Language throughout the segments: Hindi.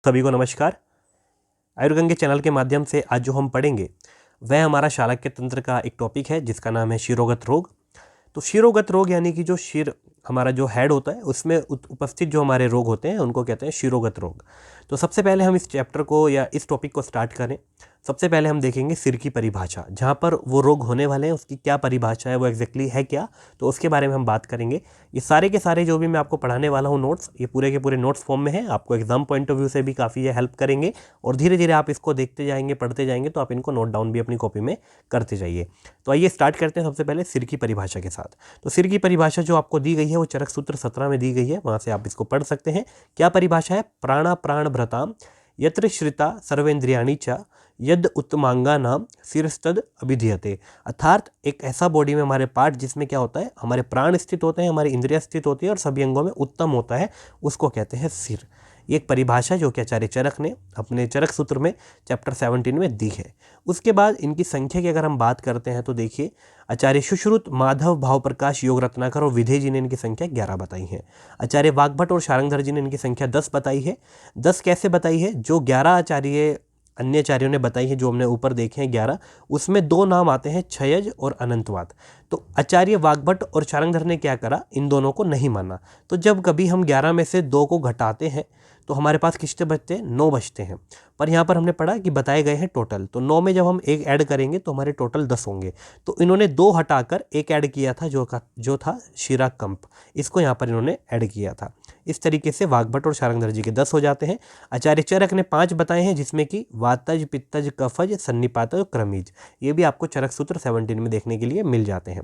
सभी को नमस्कार। आयुर्गंगे चैनल के माध्यम से आज जो हम पढ़ेंगे वह हमारा शालक्य तंत्र का एक टॉपिक है जिसका नाम है शिरोगत रोग। तो शिरोगत रोग यानी कि जो शिर हमारा जो हेड होता है उसमें उपस्थित जो हमारे रोग होते हैं उनको कहते हैं शिरोगत रोग। तो सबसे पहले हम इस चैप्टर को या इस टॉपिक को स्टार्ट करें। सबसे पहले हम देखेंगे सिर की परिभाषा, जहाँ पर वो रोग होने वाले हैं उसकी क्या परिभाषा है, वो एग्जैक्टली है क्या, तो उसके बारे में हम बात करेंगे। ये सारे के सारे जो भी मैं आपको पढ़ाने वाला हूँ नोट्स, ये पूरे के पूरे नोट्स फॉर्म में है, आपको एग्जाम पॉइंट ऑफ व्यू से भी काफ़ी ये हेल्प करेंगे और धीरे धीरे आप इसको देखते जाएंगे, पढ़ते जाएंगे, तो आप इनको नोट डाउन भी अपनी कॉपी में करते जाइए। तो आइए स्टार्ट करते हैं सबसे पहले सिर की परिभाषा के साथ। तो सिर की परिभाषा जो आपको दी गई है वो चरक सूत्र 17 में दी गई है, वहाँ से आप इसको पढ़ सकते हैं। क्या परिभाषा है? प्राणा प्राण भ्रताम यत्र श्रिता सर्वेंद्रियाणि च यद उत्तमांगा नाम सिरस्तद अभिधीयते। अर्थात एक ऐसा बॉडी में हमारे पार्ट जिसमें क्या होता है, हमारे प्राण स्थित होते हैं, हमारी इंद्रिया स्थित होती है और सभी अंगों में उत्तम होता है, उसको कहते हैं सिर। ये एक परिभाषा जो कि आचार्य चरक ने अपने चरक सूत्र में चैप्टर 17 में दी है। उसके बाद इनकी संख्या की अगर हम बात करते हैं तो देखिए, आचार्य सुश्रुत, माधव, भाव प्रकाश, योग रत्नाकर और विधेय जी ने इनकी संख्या 11 बताई है। आचार्य वाग्भट और शारंगधर जी ने इनकी संख्या 10 बताई है। 10 कैसे बताई है? जो 11 आचार्य अन्य आचार्यों ने बताई है, जो हमने ऊपर देखे हैं 11, उसमें 2 नाम आते हैं, क्षयज और अनंतवात। तो आचार्य वाग्भट और शारंगधर ने क्या करा, इन दोनों को नहीं माना। तो जब कभी हम 11 में से 2 को घटाते हैं तो हमारे पास कितने बचते हैं? 9 बचते हैं। पर यहाँ पर हमने पढ़ा कि बताए गए हैं टोटल, तो 9 में जब हम एक ऐड करेंगे तो हमारे टोटल 10 होंगे। तो इन्होंने 2 हटाकर एक ऐड किया था जो था शिराकंप, इसको यहाँ पर इन्होंने ऐड किया था। इस तरीके से वाग्भट और शारंगधर जी के 10 हो जाते हैं। आचार्य चरक ने 5 बताए हैं, जिसमें कि वातज, पित्तज, कफज, सन्निपातज और क्रमीज। ये भी आपको चरक सूत्र 17 में देखने के लिए मिल जाते हैं।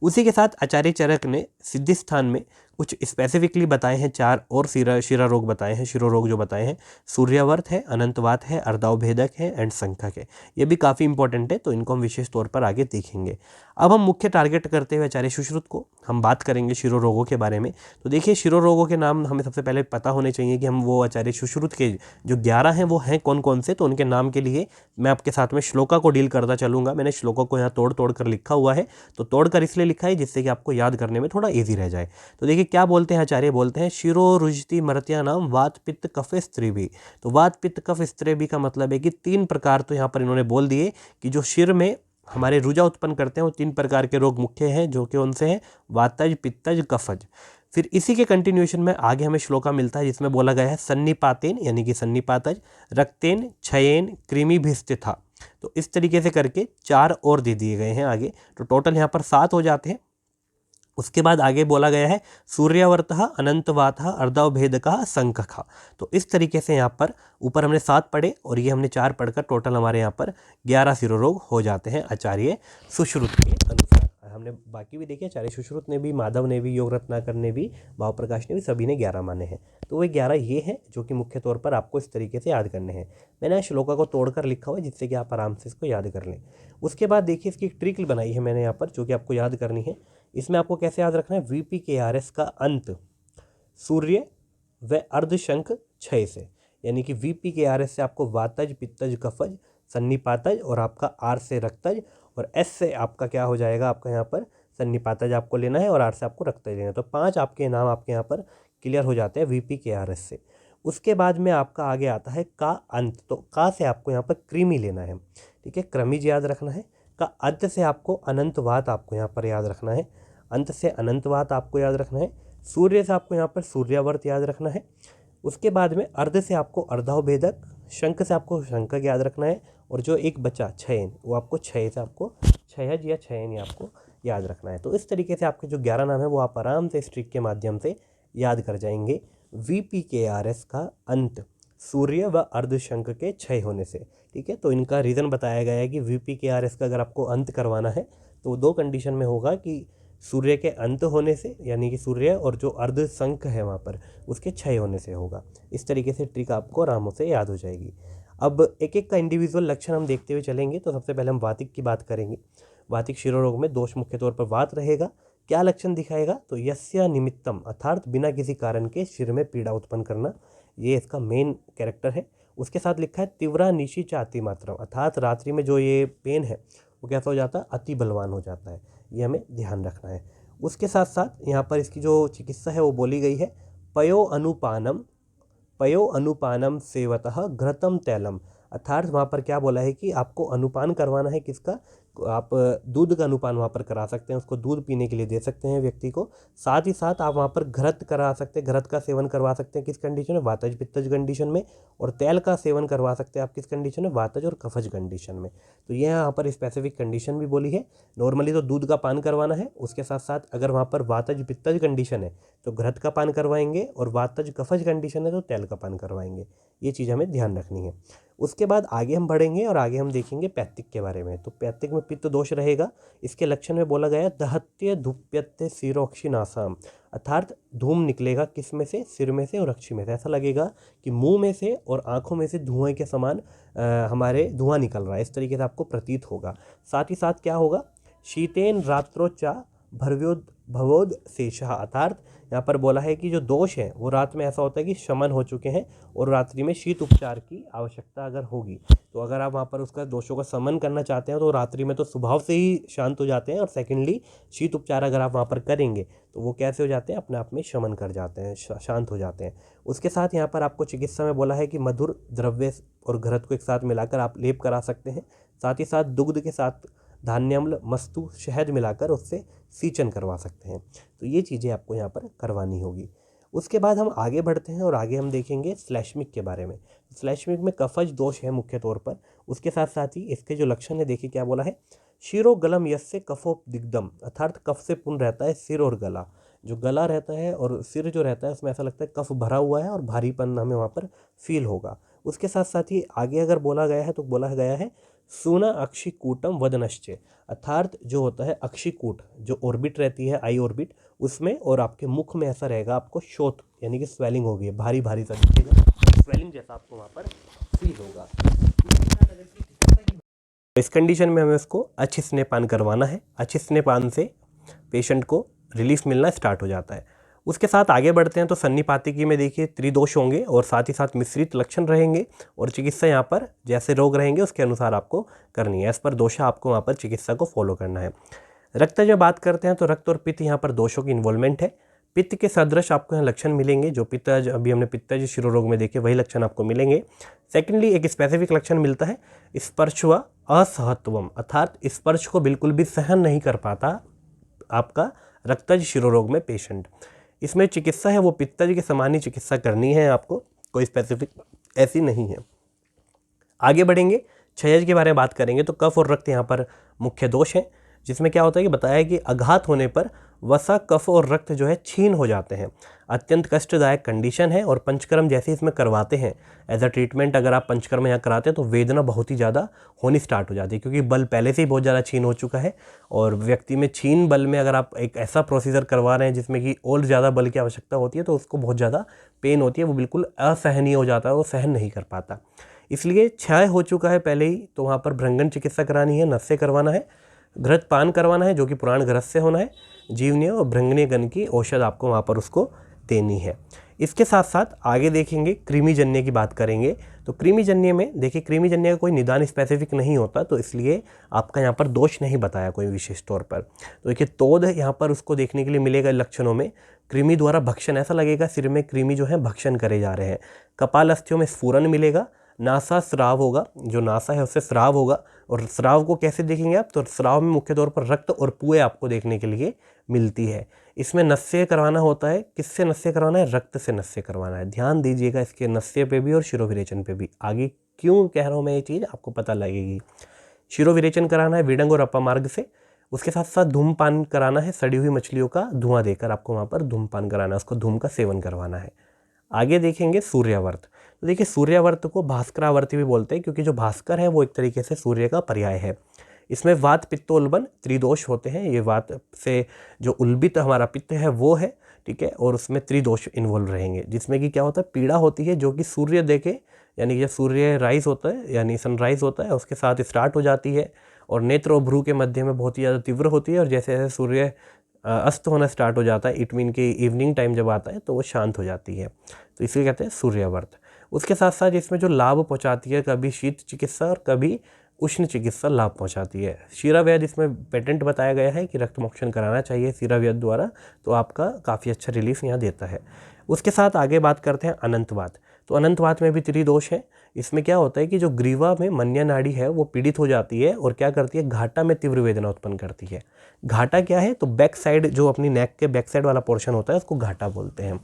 उसी के साथ आचार्य चरक ने सिद्धि स्थान में कुछ स्पेसिफिकली बताए हैं, 4 और शिरा रोग बताए हैं, शिरो रोग जो बताए हैं, सूर्यावर्त है, अनंतवात है, अर्धावभेदक है एंड संखक है। ये भी काफ़ी इंपॉर्टेंट है, तो इनको हम विशेष तौर पर आगे देखेंगे। अब हम मुख्य टारगेट करते हुए आचार्य सुश्रुत को हम बात करेंगे शिरो रोगों के बारे में। तो देखिए, शिरो रोगों के नाम हमें सबसे पहले पता होने चाहिए कि हम वो आचार्य सुश्रुत के जो 11 हैं वो हैं कौन कौन से। तो उनके नाम के लिए मैं आपके साथ में श्लोका को डील करता चलूँगा। मैंने श्लोका को यहाँ तोड़ तोड़ कर लिखा हुआ है, तो तोड़ कर इसलिए लिखा है जिससे कि आपको याद करने में थोड़ा ईजी रह जाए। तो देखिए क्या बोलते हैं आचार्य, बोलते हैं शिरो रुजति मर्त्या नाम वात पित्त कफ स्त्री भी। तो वात पित्त कफ स्त्री भी का मतलब है कि 3 प्रकार तो यहाँ पर इन्होंने बोल दिए कि जो शिर में हमारे रुजा उत्पन्न करते हैं वो 3 प्रकार के रोग मुख्य हैं, जो कि उनसे हैं वातज, पित्तज, कफज। फिर इसी के कंटिन्यूएशन में आगे हमें श्लोका मिलता है जिसमें बोला गया है सन्निपातेन यानी कि सन्निपातज, रक्तेन, क्षयेन, कृमिभिस्थिता। तो इस तरीके से करके 4 और दे दिए गए हैं आगे, तो टोटल यहाँ पर 7 हो जाते हैं। उसके बाद आगे बोला गया है सूर्यावर्तः, अनंतवातः, अर्धावभेदकः, संखकः। तो इस तरीके से यहाँ पर ऊपर हमने 7 पढ़े और ये हमने 4 पढ़कर टोटल हमारे यहाँ पर 11 शिरोरोग हो जाते हैं आचार्य सुश्रुत के अनुसार। हमने बाकी भी देखे, आचार्य सुश्रुत ने भी, माधव ने भी, योग रत्नाकर ने भी, भाव प्रकाश ने भी, सभी ने 11 माने हैं। तो वे 11 ये हैं जो कि मुख्य तौर पर आपको इस तरीके से याद करने हैं। मैंने श्लोका को तोड़कर लिखा हुआ है जिससे कि आप आराम से इसको याद कर लें। उसके बाद देखिए इसकी एक ट्रिक बनाई है मैंने यहाँ पर जो कि आपको याद करनी है। इसमें आपको कैसे याद रखना है, VPKRS का अंत सूर्य व अर्धशंख क्षय से, यानी कि VPKRS से आपको वातज, पित्तज, कफज, सन्निपातज और आपका R से रक्तज और S से आपका क्या हो जाएगा, आपका यहाँ पर सन्निपातज आपको लेना है और R से आपको रक्तज लेना है। तो 5 आपके नाम आपके यहाँ पर क्लियर हो जाते हैं VPKRS से। उसके बाद में आपका आगे आता है का अंत, तो का से आपको यहाँ पर कृमि लेना है, ठीक है, क्रमिज याद रखना है। का अंत से आपको अनंतवात आपको यहाँ पर याद रखना है, अंत से अनंतवात आपको याद रखना है। सूर्य से आपको यहाँ पर सूर्यावर्त याद रखना है। उसके बाद में अर्ध से आपको अर्धावभेदक, शंख से आपको शंखक याद रखना है और जो एक बचा क्षयन, वो आपको क्षय से आपको क्षयज या क्षयन आपको याद रखना है। तो इस तरीके से आपके जो 11 नाम है वो आप आराम से इस ट्रिक के माध्यम से याद कर जाएंगे। VPKRS का अंत सूर्य व अर्धशंख के क्षय होने से, ठीक है। तो इनका रीज़न बताया गया है कि VPKRS का अगर आपको अंत करवाना है तो 2 कंडीशन में होगा कि सूर्य के अंत होने से, यानी कि सूर्य और जो अर्धशंख है वहाँ पर उसके क्षय होने से होगा। इस तरीके से ट्रिक आपको आराम से याद हो जाएगी। अब एक एक का इंडिविजुअल लक्षण हम देखते हुए चलेंगे। तो सबसे पहले हम वातिक की बात करेंगे। वातिक शिरोरोग में दोष मुख्य तौर पर वात रहेगा। क्या लक्षण दिखाएगा, तो यस्य निमित्तम अर्थात बिना किसी कारण के सिर में पीड़ा उत्पन्न करना, ये इसका मेन कैरेक्टर है। उसके साथ लिखा है तीव्रा निशी चाति मात्रा, अर्थात रात्रि में जो ये पेन है वो कैसा हो जाता है, अति बलवान हो जाता है, ये हमें ध्यान रखना है। उसके साथ साथ यहाँ पर इसकी जो चिकित्सा है वो बोली गई है, पयो अनुपानम पयो अनुपानम सेवतः घृतम तैलम, अर्थात वहाँ पर क्या बोला है कि आपको अनुपान करवाना है किसका, आप दूध का अनुपान वहाँ पर करा सकते हैं, उसको दूध पीने के लिए दे सकते हैं व्यक्ति को। साथ ही साथ आप वहाँ पर घृत करा सकते हैं, घृत का सेवन करवा सकते हैं किस कंडीशन में, वातज पित्तज कंडीशन में। और तेल का सेवन करवा सकते हैं आप किस कंडीशन में, वातज और कफज कंडीशन में। तो ये यहाँ पर स्पेसिफिक कंडीशन भी बोली है। नॉर्मली तो दूध का पान करवाना है, उसके साथ साथ अगर वहाँ पर वातज पित्तज कंडीशन है तो घृत का पान करवाएंगे, और वातज कफज कंडीशन है तो तेल का पान करवाएंगे। ये चीज़ हमें ध्यान रखनी है। उसके बाद आगे हम बढ़ेंगे और आगे हम देखेंगे पैत्तिक के बारे में। तो पैत्तिक में पित्त दोष रहेगा। इसके लक्षण में बोला गया दहत्य धुप्यत्य सिरोक्षिनासाम, अर्थात धूम निकलेगा किस में से, सिर में से और अक्षि में से। ऐसा लगेगा कि मुंह में से और आंखों में से धुएं के समान हमारे धुआं निकल रहा है, इस तरीके से आपको प्रतीत होगा। साथ ही साथ क्या होगा, शीतेन रात्रोच्चा भरव्योद भवोद शेषः, अर्थात यहाँ पर बोला है कि जो दोष है वो रात में ऐसा होता है कि शमन हो चुके हैं और रात्रि में शीत उपचार की आवश्यकता अगर होगी, तो अगर आप वहाँ पर उसका दोषों का शमन करना चाहते हैं तो रात्रि में तो स्वभाव से ही शांत हो जाते हैं, और सेकेंडली शीत उपचार अगर आप वहाँ पर करेंगे तो वो कैसे हो जाते हैं, अपने आप में शमन कर जाते हैं, शांत हो जाते हैं। उसके साथ यहाँ पर आपको चिकित्सा में बोला है कि मधुर द्रव्य और घृत को एक साथ मिलाकर आप लेप करा सकते हैं। साथ ही साथ दुग्ध के साथ धान्याम्ल मस्तु शहद मिलाकर उससे सींचन करवा सकते हैं। तो ये चीज़ें आपको यहाँ पर करवानी होगी। उसके बाद हम आगे बढ़ते हैं और आगे हम देखेंगे श्लैष्मिक के बारे में। श्लैष्मिक में कफज दोष है मुख्य तौर पर। उसके साथ साथ ही इसके जो लक्षण है, देखिए क्या बोला है, शिरो गलम यस्य कफो दिग्धम, अर्थात कफ से पूर्ण रहता है सिर और गला। जो गला रहता है और सिर जो रहता है उसमें ऐसा लगता है कफ भरा हुआ है और भारीपन हमें वहाँ पर फील होगा। उसके साथ साथ ही आगे अगर बोला गया है तो बोला गया है सूना अक्षिकूटम वदनश्चे, अर्थात जो होता है अक्षिकूट, जो ऑर्बिट रहती है आई ऑर्बिट, उसमें और आपके मुख में ऐसा रहेगा आपको शोथ यानी कि स्वेलिंग होगी, भारी भारी सा दिखेगा, स्वेलिंग जैसा आपको वहाँ पर फील होगा। इस कंडीशन में हमें उसको अच्छे स्नेहपान करवाना है। अच्छे स्नेहपान से पेशेंट को रिलीफ मिलना स्टार्ट हो जाता है। उसके साथ आगे बढ़ते हैं तो सन्निपातिकी में देखिए त्रिदोष होंगे और साथ ही साथ मिश्रित लक्षण रहेंगे, और चिकित्सा यहाँ पर जैसे रोग रहेंगे उसके अनुसार आपको करनी है। इस पर दोषा आपको वहाँ पर चिकित्सा को फॉलो करना है। रक्त जब बात करते हैं तो रक्त और पित्त यहाँ पर दोषों की इन्वॉल्वमेंट है। पित्त के सदृश आपको यहाँ लक्षण मिलेंगे, जो पित्तज अभी हमने पित्तज शिरोरोग में देखे वही लक्षण आपको मिलेंगे। सेकेंडली एक स्पेसिफिक लक्षण मिलता है स्पर्श व असहत्वम, अर्थात स्पर्श को बिल्कुल भी सहन नहीं कर पाता आपका रक्तज शिरोरोग में पेशेंट। इसमें चिकित्सा है वो पित्तज के समान ही चिकित्सा करनी है आपको, कोई स्पेसिफिक ऐसी नहीं है। आगे बढ़ेंगे, क्षयज के बारे में बात करेंगे तो कफ और रक्त यहाँ पर मुख्य दोष है, जिसमें क्या होता है कि बताया कि आघात होने पर वसा कफ और रक्त जो है छीन हो जाते हैं। अत्यंत कष्टदायक कंडीशन है, और पंचकर्म जैसे इसमें करवाते हैं एज अ ट्रीटमेंट, अगर आप पंचकर्म यहाँ कराते हैं तो वेदना बहुत ही ज़्यादा होनी स्टार्ट हो जाती है, क्योंकि बल पहले से ही बहुत ज़्यादा छीन हो चुका है। और व्यक्ति में छीन बल में अगर आप एक ऐसा प्रोसीजर करवा रहे हैं जिसमें कि और ज़्यादा बल की आवश्यकता होती है तो उसको बहुत ज़्यादा पेन होती है, वो बिल्कुल असहनीय हो जाता है, वो सहन नहीं कर पाता। इसलिए क्षय हो चुका है पहले ही, तो वहाँ पर भृंगन चिकित्सा करानी है, नस से करवाना है, घृत पान करवाना है जो कि पुराण घृत से होना है, जीवनीय और भृंगनीय गण की औषध आपको वहाँ पर उसको देनी है। इसके साथ साथ आगे देखेंगे कृमिजन्य की बात करेंगे। तो कृमिजन्य में देखिए, कृमिजन्य का कोई निदान स्पेसिफिक नहीं होता, तो इसलिए आपका यहाँ पर दोष नहीं बताया कोई विशेष तौर पर। तो देखिए तोद यहाँ पर उसको देखने के लिए मिलेगा लक्षणों में, कृमि द्वारा भक्षण, ऐसा लगेगा सिर में कृमि जो है भक्षण करे जा रहे हैं। कपाल अस्थियों में स्फुरन मिलेगा, नासा स्राव होगा, जो नासा है उससे स्राव होगा। और स्राव को कैसे देखेंगे आप, तो स्राव में मुख्य तौर पर रक्त और पुए आपको देखने के लिए मिलती है। इसमें नस्य करवाना होता है, किससे नस्य करवाना है, रक्त से नस्य करवाना है। ध्यान दीजिएगा इसके नस्य पे भी और शिरोविरेचन पे भी। आगे क्यों कह रहा हूँ मैं ये चीज़ आपको पता लगेगी। शिरोविरेचन कराना है विडंग और अपामार्ग से। उसके साथ साथ धूमपान कराना है, सड़ी हुई मछलियों का धुआं देकर आपको वहाँ पर धूमपान कराना है, उसको धूम का सेवन करवाना है। आगे देखेंगे सूर्यावर्त। तो देखिए सूर्यावर्त को भास्करावर्ती भी बोलते हैं, क्योंकि जो भास्कर है वो एक तरीके से सूर्य का पर्याय है। इसमें वात पित्तोल्बन त्रिदोष होते हैं। ये वात से जो उल्बित हमारा पित्त है वो है, ठीक है, और उसमें त्रिदोष इन्वॉल्व रहेंगे, जिसमें कि क्या होता है, पीड़ा होती है जो कि सूर्य देखे, यानी जब सूर्य राइज होता है यानी सनराइज होता है उसके साथ स्टार्ट हो जाती है, और नेत्र और भ्रू के मध्य में बहुत ही ज़्यादा तीव्र होती है, और जैसे जैसे सूर्य अस्त होना स्टार्ट हो जाता है, इट मीन कि इवनिंग टाइम जब आता है तो वो शांत हो जाती है, तो इसलिए कहते हैं सूर्यावर्त। उसके साथ साथ इसमें जो लाभ पहुंचाती है, कभी शीत चिकित्सा और कभी उष्ण चिकित्सा लाभ पहुंचाती है। शीराव्यध इसमें पेटेंट बताया गया है कि रक्त मोक्षण कराना चाहिए शीराव्यध द्वारा, तो आपका काफ़ी अच्छा रिलीफ यहाँ देता है। उसके साथ आगे बात करते हैं अनंतवात। तो अनंतवात में भी त्रिदोष है। इसमें क्या होता है कि जो ग्रीवा में मन्या नाड़ी है वो पीड़ित हो जाती है और क्या करती है, घाटा में तीव्र वेदना उत्पन्न करती है। घाटा क्या है, तो बैक साइड जो अपनी नेक के बैक साइड वाला पोर्शन होता है उसको घाटा बोलते हैं,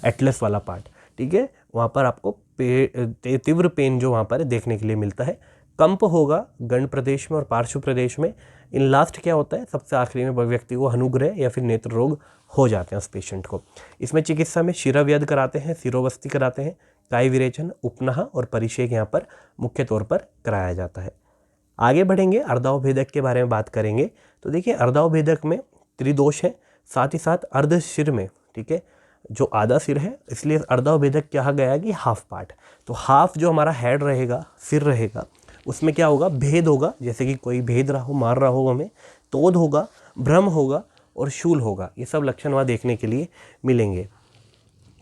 एटलस वाला पार्ट, ठीक है। वहाँ पर आपको तीव्र पेन जो वहाँ पर देखने के लिए मिलता है। कंप होगा गंड प्रदेश में और पार्श्व प्रदेश में। इन लास्ट क्या होता है, सबसे आखिरी में व्यक्ति को हनुग्रह या फिर नेत्र रोग हो जाते हैं उस पेशेंट को। इसमें चिकित्सा में शिराव्यध कराते हैं, सिरोवस्ती कराते हैं, काय विरेचन, उपनाह और परिषेक यहाँ पर मुख्य तौर पर कराया जाता है। आगे बढ़ेंगे, अर्धावभेदक के बारे में बात करेंगे। तो देखिए अर्धावभेदक में त्रिदोष है, साथ ही साथ अर्ध सिर में, ठीक है, जो आधा सिर है, इसलिए अर्धावभेदक कहा गया कि हाफ पार्ट। तो हाफ जो हमारा हेड रहेगा, सिर रहेगा, उसमें क्या होगा, भेद होगा, जैसे कि कोई भेद रहा हो, मार रहा हो हमें, तोद होगा, भ्रम होगा और शूल होगा। ये सब लक्षण वहाँ देखने के लिए मिलेंगे।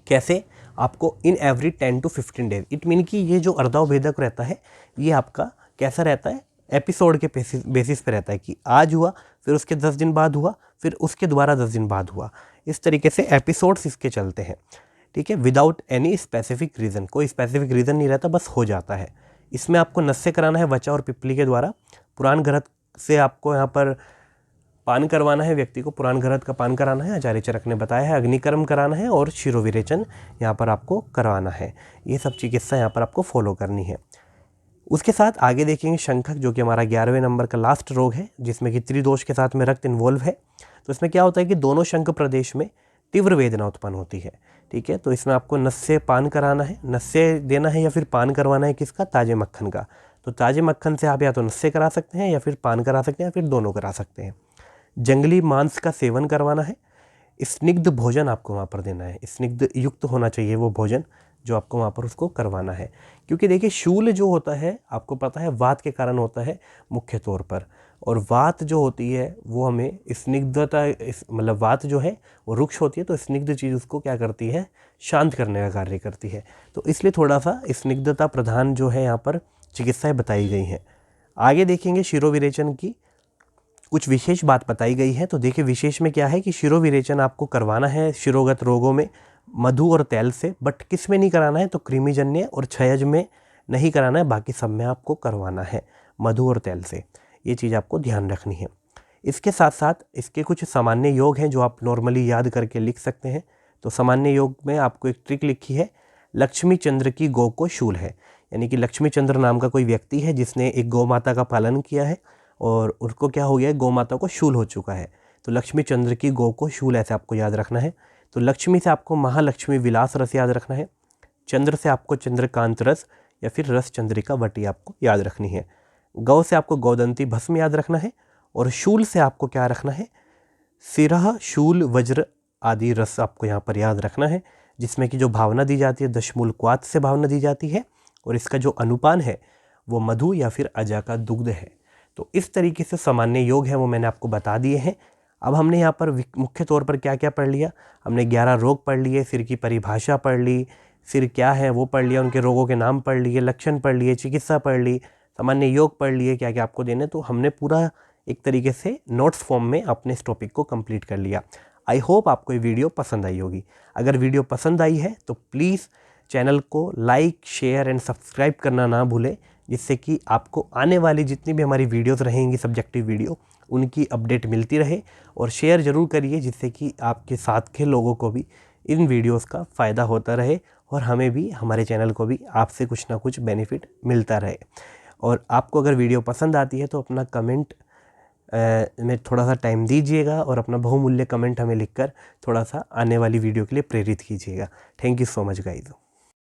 कैसे, आपको in every 10 to 15 days. It mean कि ये जो अर्धावभेदक रहता है ये आपका कैसा रहता है, एपिसोड के बेसिस पे रहता है कि आज हुआ, फिर उसके 10 दिन बाद हुआ, फिर उसके दोबारा 10 दिन बाद हुआ। इस तरीके से एपिसोड्स इसके चलते हैं, ठीक है, विदाउट एनी स्पेसिफिक रीज़न। कोई स्पेसिफिक रीज़न नहीं रहता, बस हो जाता है। इसमें आपको नस से कराना है, वचा और पिप्पली के द्वारा। पुराण घरत से आपको यहाँ पर पान करवाना है, व्यक्ति को पुराण घरत का पान कराना है, आचार्य चरक ने बताया है। अग्निकर्म कराना है और शिरोविरेचन यहाँ पर आपको करवाना है। ये सब चिकित्सा यहाँ पर आपको फॉलो करनी है। उसके साथ आगे देखेंगे शंखक, जो कि हमारा 11वें नंबर का लास्ट रोग है, जिसमें कि त्रिदोष के साथ में रक्त इन्वॉल्व है। तो इसमें क्या होता है कि दोनों शंख प्रदेश में तीव्र वेदना उत्पन्न होती है, ठीक है। तो इसमें आपको नस से पान कराना है, नस से देना है या फिर पान करवाना है किसका, ताजे मक्खन का। तो ताजे मक्खन से आप या तो नस से करा सकते हैं या फिर पान करा सकते हैं या फिर दोनों करा सकते हैं। जंगली मांस का सेवन करवाना है। स्निग्ध भोजन आपको वहाँ पर देना है, स्निग्ध युक्त होना चाहिए वो भोजन जो आपको वहाँ पर उसको करवाना है। क्योंकि देखिए शूल जो होता है आपको पता है वात के कारण होता है मुख्य तौर पर, और वात जो होती है वो हमें स्निग्धता, मतलब वात जो है वो रुक्ष होती है, तो स्निग्ध चीज़ उसको क्या करती है, शांत करने का कार्य करती है। तो इसलिए थोड़ा सा स्निग्धता प्रधान जो है यहाँ पर चिकित्साएँ बताई गई हैं। आगे देखेंगे शिरोविरेचन की कुछ विशेष बात बताई गई है। तो देखिए विशेष में क्या है कि शिरोविरेचन आपको करवाना है शिरोगत रोगों में मधु और तेल से, बट किस में नहीं कराना है, तो कृमिजन्य और क्षयज में नहीं कराना है, बाकी सब में आपको करवाना है मधु और तेल से। ये चीज़ आपको ध्यान रखनी है। इसके साथ साथ इसके कुछ सामान्य योग हैं जो आप नॉर्मली याद करके लिख सकते हैं। तो सामान्य योग में आपको एक ट्रिक लिखी है, लक्ष्मी चंद्र की गौ को शूल है। यानी कि लक्ष्मी चंद्र नाम का कोई व्यक्ति है जिसने एक गौ माता का पालन किया है और उसको क्या हो गया है, गौ माता को शूल हो चुका है। तो लक्ष्मी चंद्र की गौ को शूल, ऐसे आपको याद रखना है। तो लक्ष्मी से आपको महालक्ष्मी विलास रस याद रखना है। चंद्र से आपको चंद्रकांत रस या फिर रस चंद्रिका वटी आपको याद रखनी है। गौ से आपको गौदंती भस्म याद रखना है। और शूल से आपको क्या रखना है, सिरह शूल वज्र आदि रस आपको यहाँ पर याद रखना है, जिसमें कि जो भावना दी जाती है दशमूल क्वात से भावना दी जाती है, और इसका जो अनुपान है वो मधु या फिर अजा का दुग्ध है। तो इस तरीके से सामान्य योग है वो मैंने आपको बता दिए हैं। अब हमने यहाँ पर मुख्य तौर पर क्या क्या पढ़ लिया, हमने 11 रोग पढ़ लिए, सिर की परिभाषा पढ़ ली, सिर क्या है वो पढ़ लिया, उनके रोगों के नाम पढ़ लिए, लक्षण पढ़ लिए, चिकित्सा पढ़ ली, सामान्य योग पढ़ लिए, क्या क्या आपको देने। तो हमने पूरा एक तरीके से नोट्स फॉर्म में अपने इस टॉपिक को कंप्लीट कर लिया। आई होप आपको ये वीडियो पसंद आई होगी। अगर वीडियो पसंद आई है तो प्लीज़ चैनल को लाइक, शेयर एंड सब्सक्राइब करना ना भूलें, जिससे कि आपको आने वाली जितनी भी हमारी वीडियोस रहेंगी सब्जेक्टिव वीडियो, उनकी अपडेट मिलती रहे। और शेयर ज़रूर करिए जिससे कि आपके साथ के लोगों को भी इन वीडियोस का फ़ायदा होता रहे और हमें भी, हमारे चैनल को भी आपसे कुछ ना कुछ बेनिफिट मिलता रहे। और आपको अगर वीडियो पसंद आती है तो अपना कमेंट में थोड़ा सा टाइम दीजिएगा और अपना बहुमूल्य कमेंट हमें लिखकर थोड़ा सा आने वाली वीडियो के लिए प्रेरित कीजिएगा। Thank you so much guys.